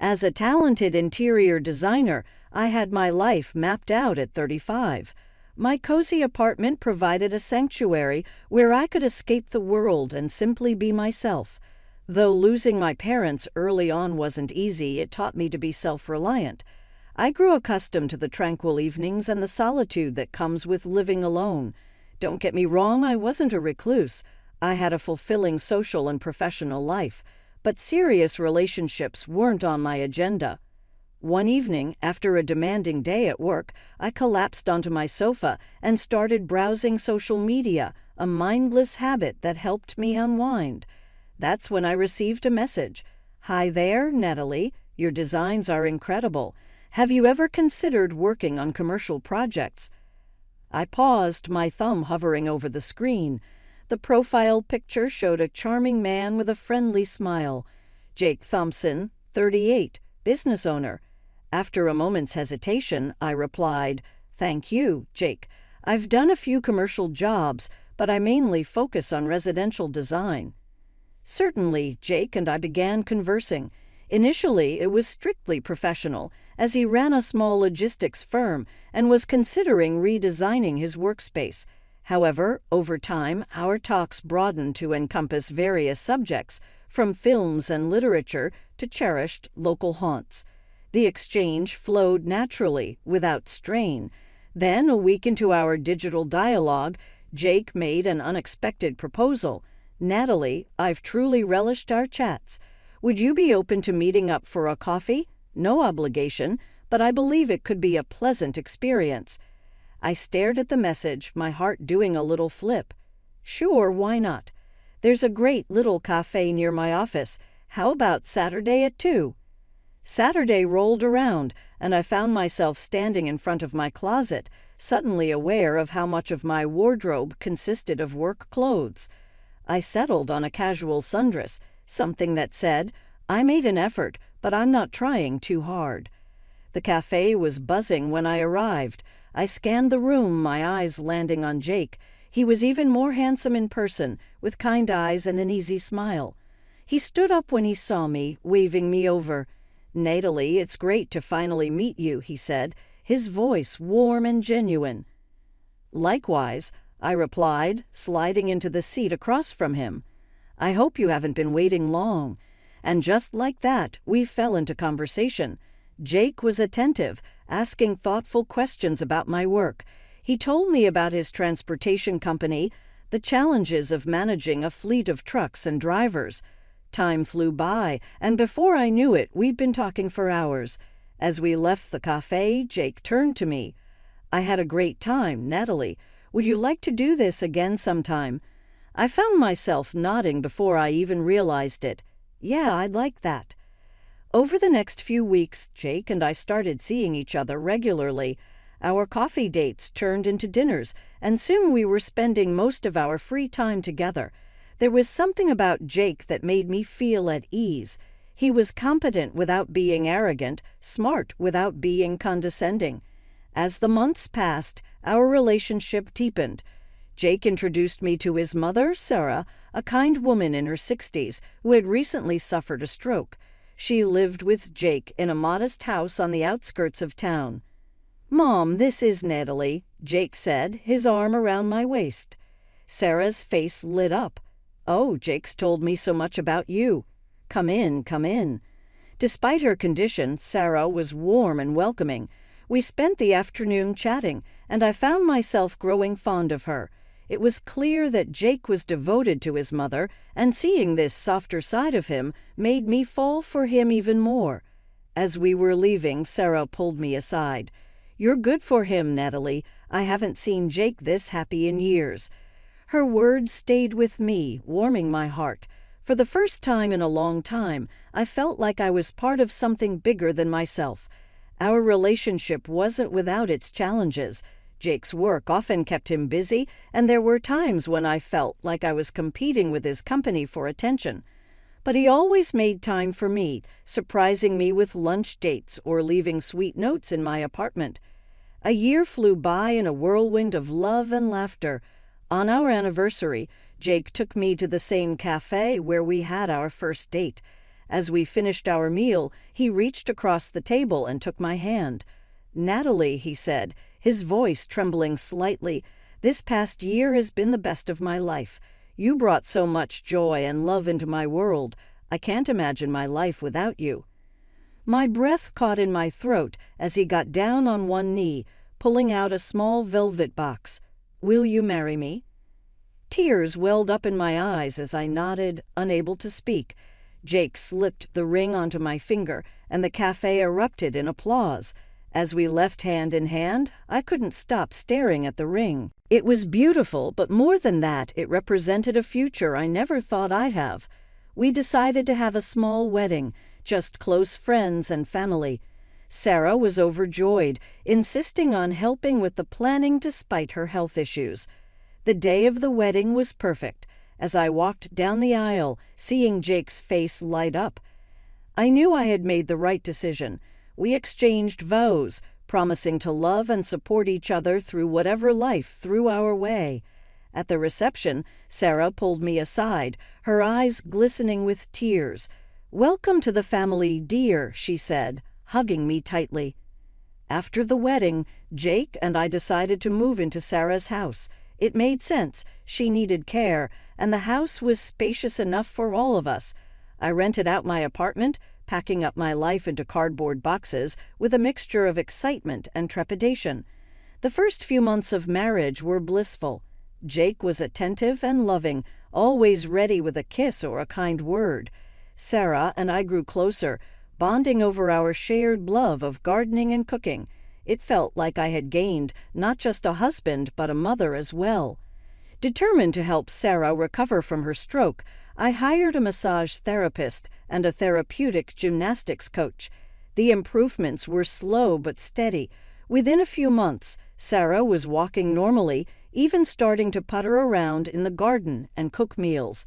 As a talented interior designer, I had my life mapped out at 35. My cozy apartment provided a sanctuary where I could escape the world and simply be myself. Though losing my parents early on wasn't easy, it taught me to be self-reliant. I grew accustomed to the tranquil evenings and the solitude that comes with living alone. Don't get me wrong, I wasn't a recluse. I had a fulfilling social and professional life, but serious relationships weren't on my agenda. One evening, after a demanding day at work, I collapsed onto my sofa and started browsing social media, a mindless habit that helped me unwind. That's when I received a message. "Hi there, Natalie. Your designs are incredible. Have you ever considered working on commercial projects?" I paused, my thumb hovering over the screen. The profile picture showed a charming man with a friendly smile. Jake Thompson, 38, business owner. After a moment's hesitation, I replied, "Thank you, Jake. I've done a few commercial jobs, but I mainly focus on residential design." Certainly, Jake and I began conversing. Initially, it was strictly professional, as he ran a small logistics firm and was considering redesigning his workspace. However, over time, our talks broadened to encompass various subjects, from films and literature to cherished local haunts. The exchange flowed naturally, without strain. Then, a week into our digital dialogue, Jake made an unexpected proposal. "Natalie, I've truly relished our chats. Would you be open to meeting up for a coffee? No obligation, but I believe it could be a pleasant experience." I stared at the message, my heart doing a little flip. "Sure, why not? There's a great little cafe near my office. How about Saturday at 2? Saturday rolled around, and I found myself standing in front of my closet, suddenly aware of how much of my wardrobe consisted of work clothes. I settled on a casual sundress, something that said, "I made an effort, but I'm not trying too hard." The cafe was buzzing when I arrived. I scanned the room, my eyes landing on Jake. He was even more handsome in person, with kind eyes and an easy smile. He stood up when he saw me, waving me over. "Natalie, it's great to finally meet you," he said, his voice warm and genuine. "Likewise," I replied, sliding into the seat across from him. "I hope you haven't been waiting long." And just like that, we fell into conversation. Jake was attentive, asking thoughtful questions about my work. He told me about his transportation company, the challenges of managing a fleet of trucks and drivers. Time flew by, and before I knew it, we'd been talking for hours. As we left the cafe, Jake turned to me. "I had a great time, Natalie. Would you like to do this again sometime?" I found myself nodding before I even realized it. "Yeah, I'd like that." Over the next few weeks, Jake and I started seeing each other regularly. Our coffee dates turned into dinners, and soon we were spending most of our free time together. There was something about Jake that made me feel at ease. He was competent without being arrogant, smart without being condescending. As the months passed, our relationship deepened. Jake introduced me to his mother, Sarah, a kind woman in her 60s who had recently suffered a stroke. She lived with Jake in a modest house on the outskirts of town. "Mom, this is Natalie," Jake said, his arm around my waist. Sarah's face lit up. "Oh, Jake's told me so much about you. Come in, come in." Despite her condition, Sarah was warm and welcoming. We spent the afternoon chatting, and I found myself growing fond of her. It was clear that Jake was devoted to his mother, and seeing this softer side of him made me fall for him even more. As we were leaving, Sarah pulled me aside. "You're good for him, Natalie. I haven't seen Jake this happy in years." Her words stayed with me, warming my heart. For the first time in a long time, I felt like I was part of something bigger than myself. Our relationship wasn't without its challenges. Jake's work often kept him busy, and there were times when I felt like I was competing with his company for attention. But he always made time for me, surprising me with lunch dates or leaving sweet notes in my apartment. A year flew by in a whirlwind of love and laughter. On our anniversary, Jake took me to the same cafe where we had our first date. As we finished our meal, he reached across the table and took my hand. "Natalie," he said, his voice trembling slightly, "this past year has been the best of my life. You brought so much joy and love into my world. I can't imagine my life without you." My breath caught in my throat as he got down on one knee, pulling out a small velvet box. "Will you marry me?" Tears welled up in my eyes as I nodded, unable to speak. Jake slipped the ring onto my finger, and the cafe erupted in applause. As we left hand in hand, I couldn't stop staring at the ring. It was beautiful, but more than that, it represented a future I never thought I'd have. We decided to have a small wedding, just close friends and family. Sarah was overjoyed, insisting on helping with the planning despite her health issues. The day of the wedding was perfect. As I walked down the aisle, seeing Jake's face light up, I knew I had made the right decision. We exchanged vows, promising to love and support each other through whatever life threw our way. At the reception, Sarah pulled me aside, her eyes glistening with tears. "Welcome to the family, dear," she said, hugging me tightly. After the wedding, Jake and I decided to move into Sarah's house. It made sense. She needed care, and the house was spacious enough for all of us. I rented out my apartment, packing up my life into cardboard boxes with a mixture of excitement and trepidation. The first few months of marriage were blissful. Jake was attentive and loving, always ready with a kiss or a kind word. Sarah and I grew closer, bonding over our shared love of gardening and cooking. It felt like I had gained not just a husband, but a mother as well. Determined to help Sarah recover from her stroke, I hired a massage therapist and a therapeutic gymnastics coach. The improvements were slow but steady. Within a few months, Sarah was walking normally, even starting to putter around in the garden and cook meals.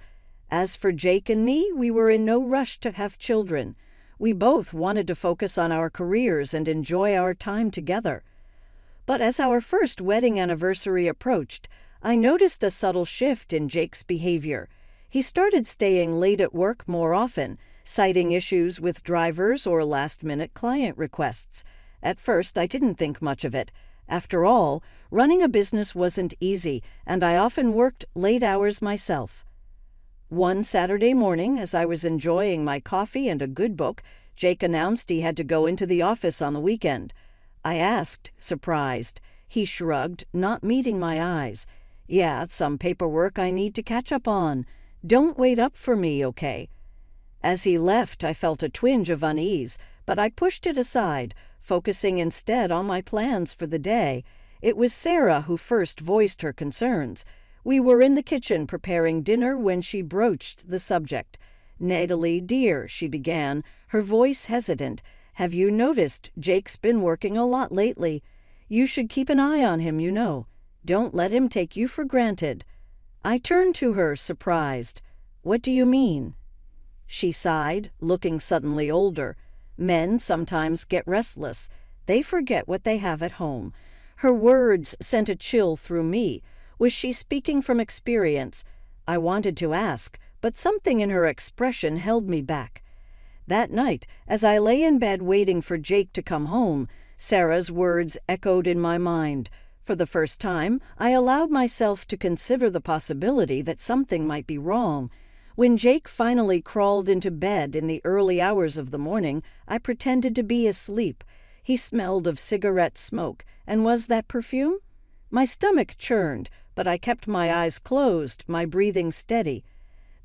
As for Jake and me, we were in no rush to have children. We both wanted to focus on our careers and enjoy our time together. But as our first wedding anniversary approached, I noticed a subtle shift in Jake's behavior. He started staying late at work more often, citing issues with drivers or last-minute client requests. At first, I didn't think much of it. After all, running a business wasn't easy, and I often worked late hours myself. One Saturday morning, as I was enjoying my coffee and a good book, Jake announced he had to go into the office on the weekend. I asked, surprised. He shrugged, not meeting my eyes. "Yeah, some paperwork I need to catch up on. Don't wait up for me, okay?" As he left, I felt a twinge of unease, but I pushed it aside, focusing instead on my plans for the day. It was Sarah who first voiced her concerns. We were in the kitchen preparing dinner when she broached the subject. "Natalie, dear," she began, her voice hesitant, "have you noticed Jake's been working a lot lately? You should keep an eye on him, you know. Don't let him take you for granted." I turned to her, surprised. "What do you mean?" She sighed, looking suddenly older. Men sometimes get restless. They forget what they have at home. Her words sent a chill through me. Was she speaking from experience? I wanted to ask, but something in her expression held me back. That night, as I lay in bed waiting for Jake to come home, Sarah's words echoed in my mind. For the first time, I allowed myself to consider the possibility that something might be wrong. When Jake finally crawled into bed in the early hours of the morning, I pretended to be asleep. He smelled of cigarette smoke, and was that perfume? My stomach churned, but I kept my eyes closed, my breathing steady.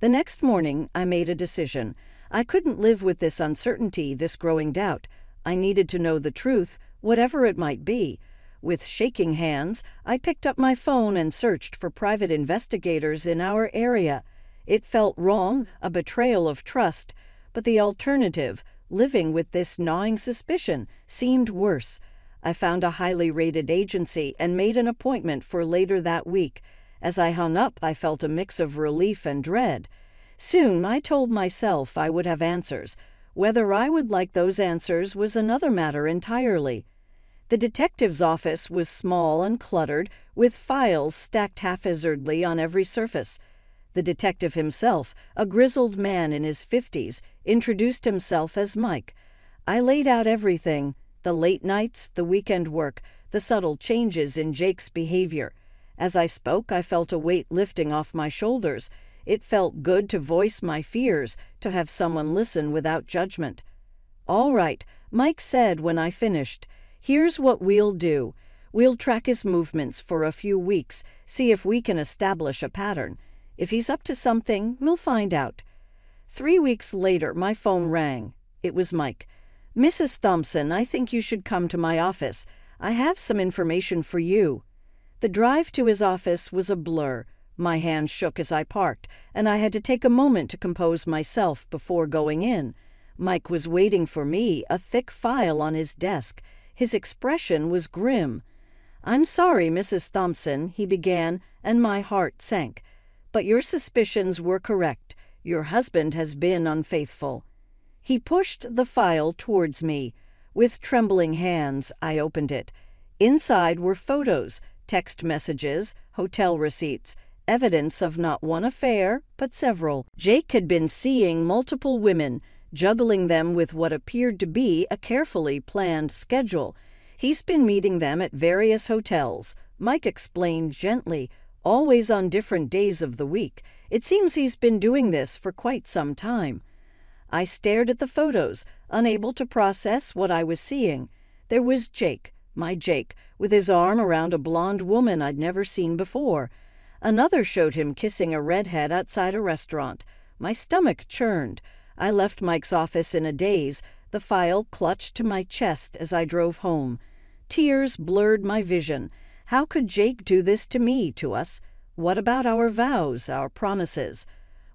The next morning, I made a decision. I couldn't live with this uncertainty, this growing doubt. I needed to know the truth, whatever it might be. With shaking hands, I picked up my phone and searched for private investigators in our area. It felt wrong, a betrayal of trust, but the alternative, living with this gnawing suspicion, seemed worse. I found a highly rated agency and made an appointment for later that week. As I hung up, I felt a mix of relief and dread. Soon I told myself I would have answers. Whether I would like those answers was another matter entirely. The detective's office was small and cluttered, with files stacked haphazardly on every surface. The detective himself, a grizzled man in his 50s, introduced himself as Mike. I laid out everything: the late nights, the weekend work, the subtle changes in Jake's behavior. As I spoke, I felt a weight lifting off my shoulders. It felt good to voice my fears, to have someone listen without judgment. "All right," Mike said when I finished. "Here's what we'll do. We'll track his movements for a few weeks, see if we can establish a pattern. If he's up to something, we'll find out." 3 weeks later, my phone rang. It was Mike. "Mrs. Thompson, I think you should come to my office. I have some information for you." The drive to his office was a blur. My hand shook as I parked, and I had to take a moment to compose myself before going in. Mike was waiting for me, a thick file on his desk. His expression was grim. "I'm sorry, Mrs. Thompson," he began, and my heart sank. "But your suspicions were correct. Your husband has been unfaithful." He pushed the file towards me. With trembling hands, I opened it. Inside were photos, text messages, hotel receipts, evidence of not one affair, but several. Jake had been seeing multiple women, juggling them with what appeared to be a carefully planned schedule. "He's been meeting them at various hotels," Mike explained gently, "always on different days of the week. It seems he's been doing this for quite some time." I stared at the photos, unable to process what I was seeing. There was Jake, my Jake, with his arm around a blonde woman I'd never seen before. Another showed him kissing a redhead outside a restaurant. My stomach churned. I left Mike's office in a daze, the file clutched to my chest as I drove home. Tears blurred my vision. How could Jake do this to me, to us? What about our vows, our promises?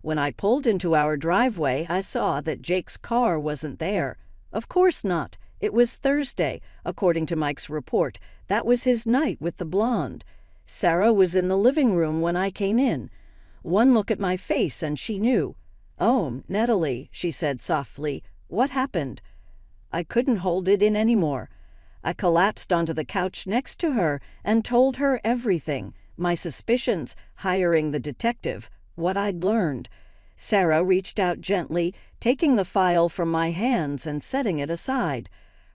When I pulled into our driveway, I saw that Jake's car wasn't there. Of course not. It was Thursday, according to Mike's report. That was his night with the blonde. Sarah was in the living room when I came in. One look at my face and she knew. "Oh, Natalie," she said softly, "what happened?" I couldn't hold it in anymore. I collapsed onto the couch next to her and told her everything, my suspicions, hiring the detective, what I'd learned. Sarah reached out gently, taking the file from my hands and setting it aside.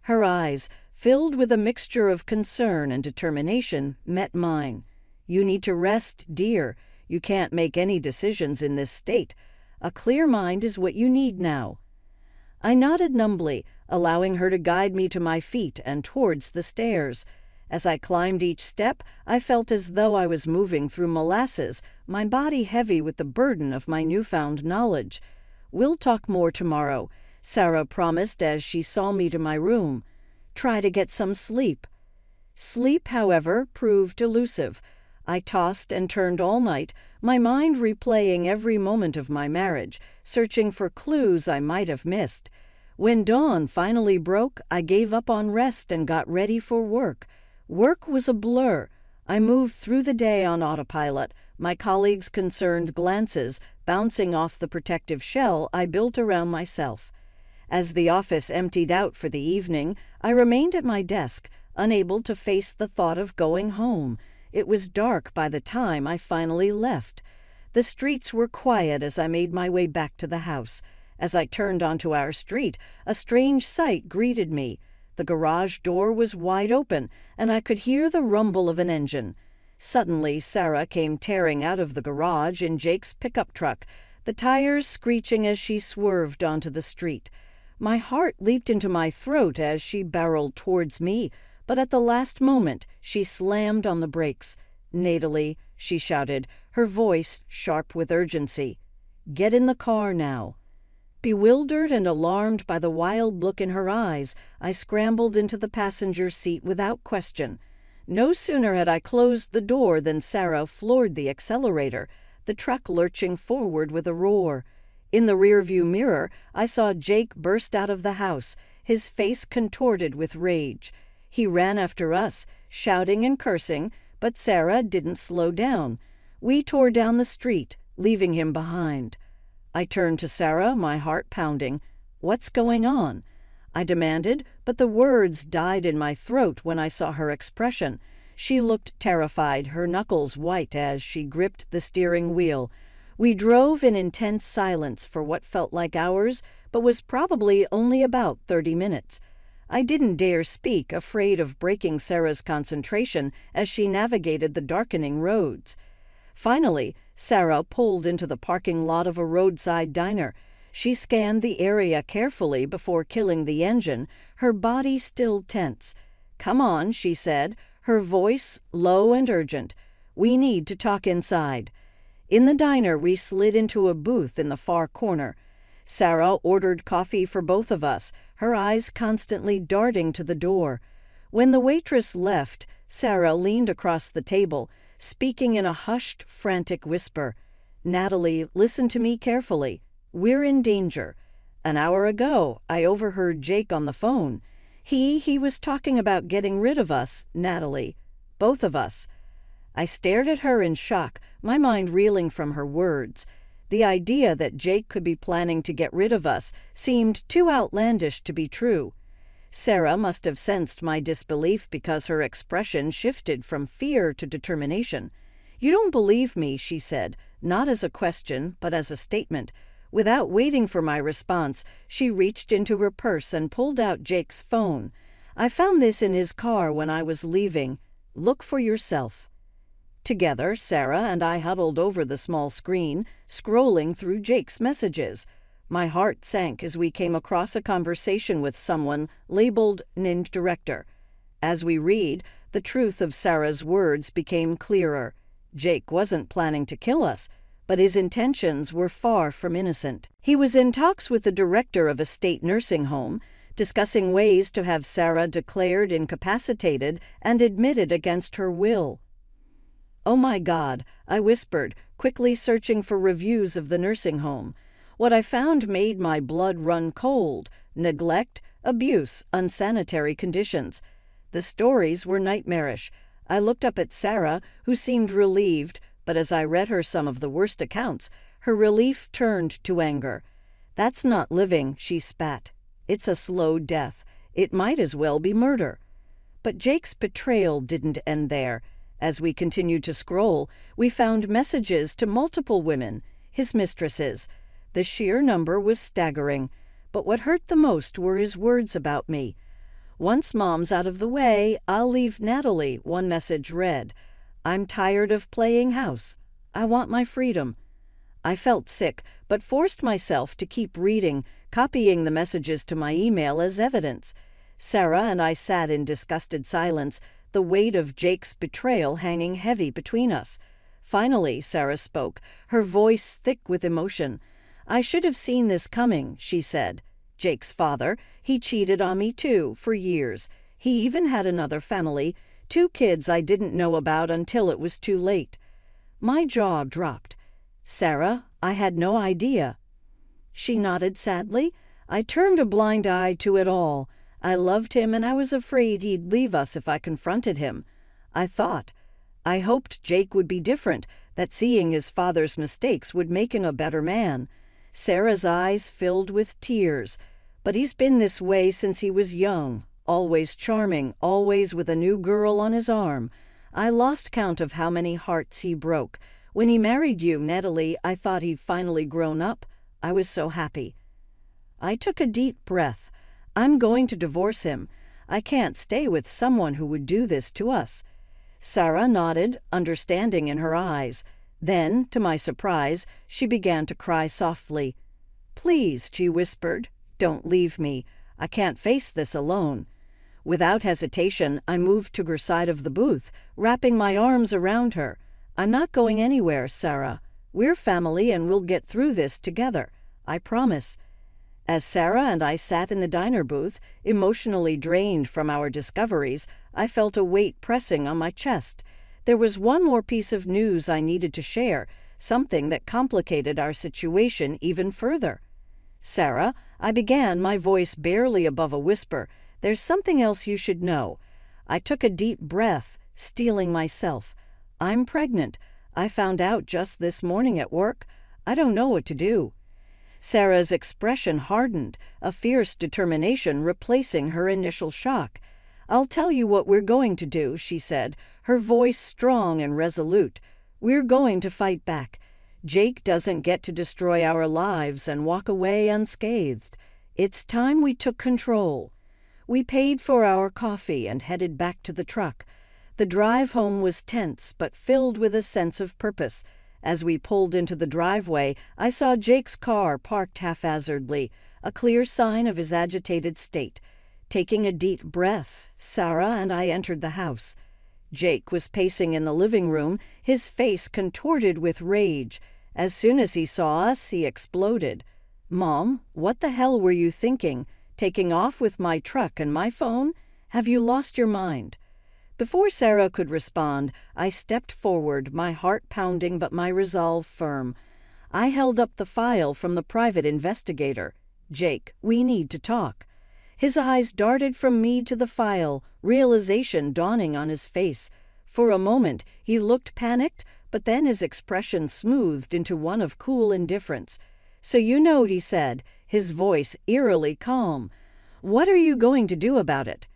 Her eyes, filled with a mixture of concern and determination, met mine. "You need to rest, dear. You can't make any decisions in this state. A clear mind is what you need now." I nodded numbly, allowing her to guide me to my feet and towards the stairs. As I climbed each step, I felt as though I was moving through molasses, my body heavy with the burden of my newfound knowledge. "We'll talk more tomorrow," Sarah promised as she saw me to my room. "Try to get some sleep." Sleep, however, proved elusive. I tossed and turned all night, my mind replaying every moment of my marriage, searching for clues I might have missed. When dawn finally broke, I gave up on rest and got ready for work. Work was a blur. I moved through the day on autopilot, my colleagues' concerned glances bouncing off the protective shell I built around myself. As the office emptied out for the evening, I remained at my desk, unable to face the thought of going home. It was dark by the time I finally left. The streets were quiet as I made my way back to the house. As I turned onto our street, a strange sight greeted me. The garage door was wide open, and I could hear the rumble of an engine. Suddenly, Sarah came tearing out of the garage in Jake's pickup truck, the tires screeching as she swerved onto the street. My heart leaped into my throat as she barreled towards me, but at the last moment she slammed on the brakes. "Natalie," she shouted, her voice sharp with urgency. "Get in the car now." Bewildered and alarmed by the wild look in her eyes, I scrambled into the passenger seat without question. No sooner had I closed the door than Sarah floored the accelerator, the truck lurching forward with a roar. In the rearview mirror, I saw Jake burst out of the house, his face contorted with rage. He ran after us, shouting and cursing, but Sarah didn't slow down. We tore down the street, leaving him behind. I turned to Sarah, my heart pounding. "What's going on?" I demanded, but the words died in my throat when I saw her expression. She looked terrified, her knuckles white as she gripped the steering wheel. We drove in intense silence for what felt like hours, but was probably only about 30 minutes. I didn't dare speak, afraid of breaking Sarah's concentration as she navigated the darkening roads. Finally, Sarah pulled into the parking lot of a roadside diner. She scanned the area carefully before killing the engine, her body still tense. "Come on," she said, her voice low and urgent. "We need to talk inside." In the diner, we slid into a booth in the far corner. Sarah ordered coffee for both of us, her eyes constantly darting to the door. When the waitress left, Sarah leaned across the table, speaking in a hushed, frantic whisper. "Natalie, listen to me carefully. We're in danger. An hour ago, I overheard Jake on the phone. He was talking about getting rid of us, Natalie. Both of us." I stared at her in shock, my mind reeling from her words. The idea that Jake could be planning to get rid of us seemed too outlandish to be true. Sarah must have sensed my disbelief because her expression shifted from fear to determination. "You don't believe me," she said, not as a question, but as a statement. Without waiting for my response, she reached into her purse and pulled out Jake's phone. "I found this in his car when I was leaving. Look for yourself." Together, Sarah and I huddled over the small screen, scrolling through Jake's messages. My heart sank as we came across a conversation with someone labeled Ninja Director. As we read, the truth of Sarah's words became clearer. Jake wasn't planning to kill us, but his intentions were far from innocent. He was in talks with the director of a state nursing home, discussing ways to have Sarah declared incapacitated and admitted against her will. "Oh my God," I whispered, quickly searching for reviews of the nursing home. What I found made my blood run cold: neglect, abuse, unsanitary conditions. The stories were nightmarish. I looked up at Sarah, who seemed relieved, but as I read her some of the worst accounts, her relief turned to anger. "That's not living," she spat. "It's a slow death. It might as well be murder." But Jake's betrayal didn't end there. As we continued to scroll, we found messages to multiple women, his mistresses. The sheer number was staggering, but what hurt the most were his words about me. "Once Mom's out of the way, I'll leave Natalie," one message read. "I'm tired of playing house. I want my freedom." I felt sick, but forced myself to keep reading, copying the messages to my email as evidence. Sarah and I sat in disgusted silence, the weight of Jake's betrayal hanging heavy between us. Finally, Sarah spoke, her voice thick with emotion. "I should have seen this coming," she said. "Jake's father, he cheated on me too, for years. He even had another family, 2 kids I didn't know about until it was too late." My jaw dropped. "Sarah, I had no idea." She nodded sadly. I turned a blind eye to it all. I loved him, and I was afraid he'd leave us if I confronted him. I hoped Jake would be different, that seeing his father's mistakes would make him a better man. Sarah's eyes filled with tears. "But he's been this way since he was young, always charming, always with a new girl on his arm. I lost count of how many hearts he broke. When he married you, Natalie, I thought he'd finally grown up. I was so happy." I took a deep breath. "I'm going to divorce him. I can't stay with someone who would do this to us." Sarah nodded, understanding in her eyes. Then, to my surprise, she began to cry softly. "Please," she whispered, "don't leave me. I can't face this alone." Without hesitation, I moved to her side of the booth, wrapping my arms around her. "I'm not going anywhere, Sarah. We're family and we'll get through this together. I promise." As Sarah and I sat in the diner booth, emotionally drained from our discoveries, I felt a weight pressing on my chest. There was one more piece of news I needed to share, something that complicated our situation even further. "Sarah," I began, my voice barely above a whisper, "there's something else you should know." I took a deep breath, steeling myself. "I'm pregnant. I found out just this morning at work. I don't know what to do." Sarah's expression hardened, a fierce determination replacing her initial shock. "I'll tell you what we're going to do," she said, her voice strong and resolute. "We're going to fight back. Jake doesn't get to destroy our lives and walk away unscathed. It's time we took control. We paid for our coffee and headed back to the truck. The drive home was tense but filled with a sense of purpose. As we pulled into the driveway, I saw Jake's car parked haphazardly, a clear sign of his agitated state. Taking a deep breath, Sarah and I entered the house. Jake was pacing in the living room, his face contorted with rage. As soon as he saw us, he exploded. "Mom, what the hell were you thinking? Taking off with my truck and my phone? Have you lost your mind?" Before Sarah could respond, I stepped forward, my heart pounding but my resolve firm. I held up the file from the private investigator. "Jake, we need to talk." His eyes darted from me to the file, realization dawning on his face. For a moment, he looked panicked, but then his expression smoothed into one of cool indifference. "So you know," he said, his voice eerily calm. "What are you going to do about it?"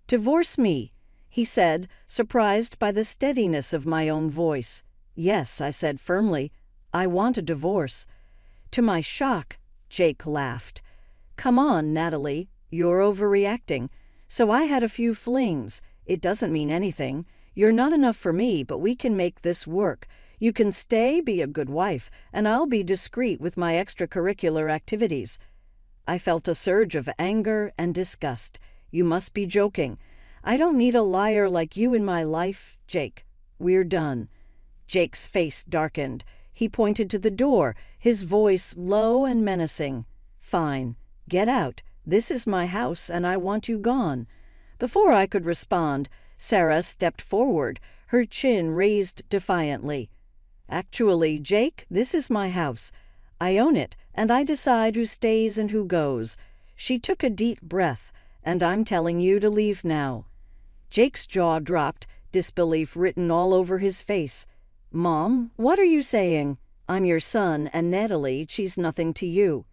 "Divorce me," he said, surprised by the steadiness of my own voice. "Yes," I said firmly, "I want a divorce." To my shock, Jake laughed. "Come on, Natalie, you're overreacting. So I had a few flings. It doesn't mean anything. You're not enough for me, but we can make this work. You can stay, be a good wife, and I'll be discreet with my extracurricular activities." I felt a surge of anger and disgust. "You must be joking. I don't need a liar like you in my life, Jake. We're done." Jake's face darkened. He pointed to the door, his voice low and menacing. "Fine. Get out. This is my house, and I want you gone." Before I could respond, Sarah stepped forward, her chin raised defiantly. "Actually, Jake, this is my house. I own it, and I decide who stays and who goes." She took a deep breath. "And I'm telling you to leave now." Jake's jaw dropped, disbelief written all over his face. "Mom, what are you saying? I'm your son, and Natalie, she's nothing to you."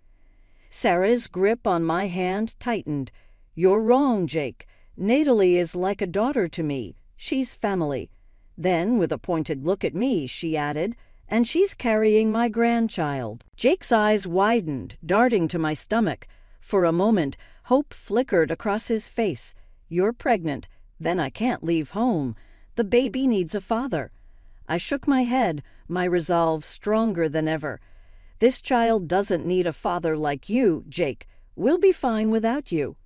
Sarah's grip on my hand tightened. "You're wrong, Jake. Natalie is like a daughter to me. She's family." Then, with a pointed look at me, she added, "And she's carrying my grandchild." Jake's eyes widened, darting to my stomach. For a moment, hope flickered across his face. "You're pregnant. Then I can't leave home. The baby needs a father." I shook my head, my resolve stronger than ever. "This child doesn't need a father like you, Jake. We'll be fine without you."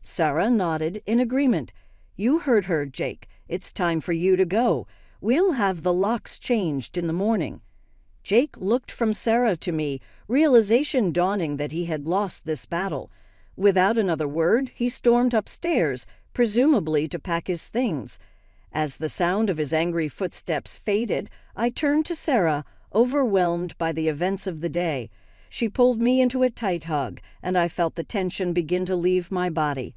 Sarah nodded in agreement. "You heard her, Jake. It's time for you to go. We'll have the locks changed in the morning." Jake looked from Sarah to me, realization dawning that he had lost this battle. Without another word, he stormed upstairs, presumably to pack his things. As the sound of his angry footsteps faded, I turned to Sarah, overwhelmed by the events of the day. She pulled me into a tight hug, and I felt the tension begin to leave my body.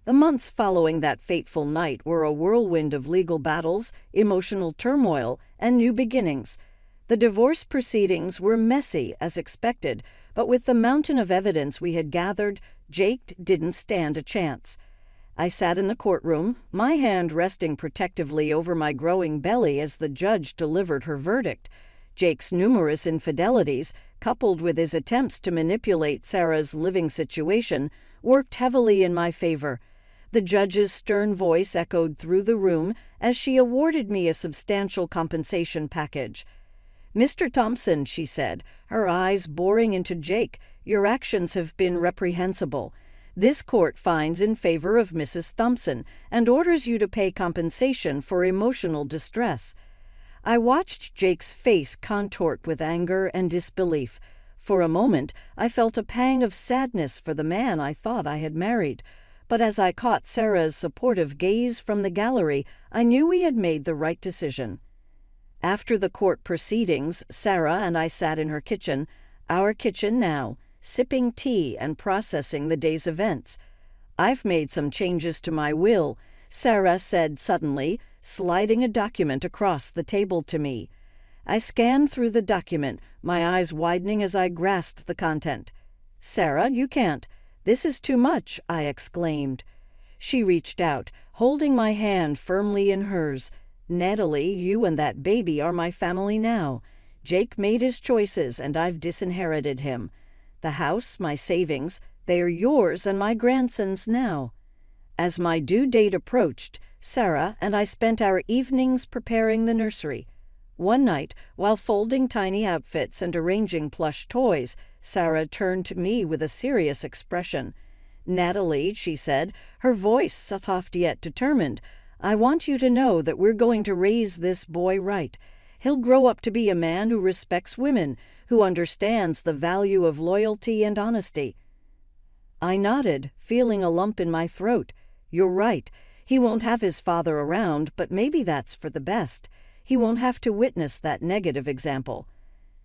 The months following that fateful night were a whirlwind of legal battles, emotional turmoil, and new beginnings. The divorce proceedings were messy, as expected, but with the mountain of evidence we had gathered, Jake didn't stand a chance. I sat in the courtroom, my hand resting protectively over my growing belly as the judge delivered her verdict. Jake's numerous infidelities, coupled with his attempts to manipulate Sarah's living situation, worked heavily in my favor. The judge's stern voice echoed through the room as she awarded me a substantial compensation package. "Mr. Thompson," she said, her eyes boring into Jake, "your actions have been reprehensible. This court finds in favor of Mrs. Thompson and orders you to pay compensation for emotional distress." I watched Jake's face contort with anger and disbelief. For a moment, I felt a pang of sadness for the man I thought I had married. But as I caught Sarah's supportive gaze from the gallery, I knew we had made the right decision. After the court proceedings, Sarah and I sat in her kitchen, our kitchen now, sipping tea and processing the day's events. "I've made some changes to my will," Sarah said suddenly, sliding a document across the table to me. I scanned through the document, my eyes widening as I grasped the content. "Sarah, you can't. This is too much," I exclaimed. She reached out, holding my hand firmly in hers. "Natalie, you and that baby are my family now. Jake made his choices, and I've disinherited him. The house, my savings, they are yours and my grandson's now." As my due date approached, Sarah and I spent our evenings preparing the nursery. One night, while folding tiny outfits and arranging plush toys, Sarah turned to me with a serious expression. "Natalie," she said, her voice soft yet determined, "I want you to know that we're going to raise this boy right. He'll grow up to be a man who respects women, who understands the value of loyalty and honesty." I nodded, feeling a lump in my throat. "You're right. He won't have his father around, but maybe that's for the best. He won't have to witness that negative example."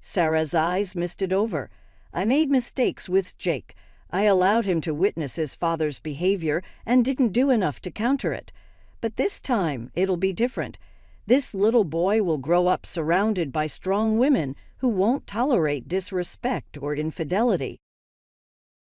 Sarah's eyes misted over. "I made mistakes with Jake. I allowed him to witness his father's behavior and didn't do enough to counter it. But this time, it'll be different. This little boy will grow up surrounded by strong women who won't tolerate disrespect or infidelity."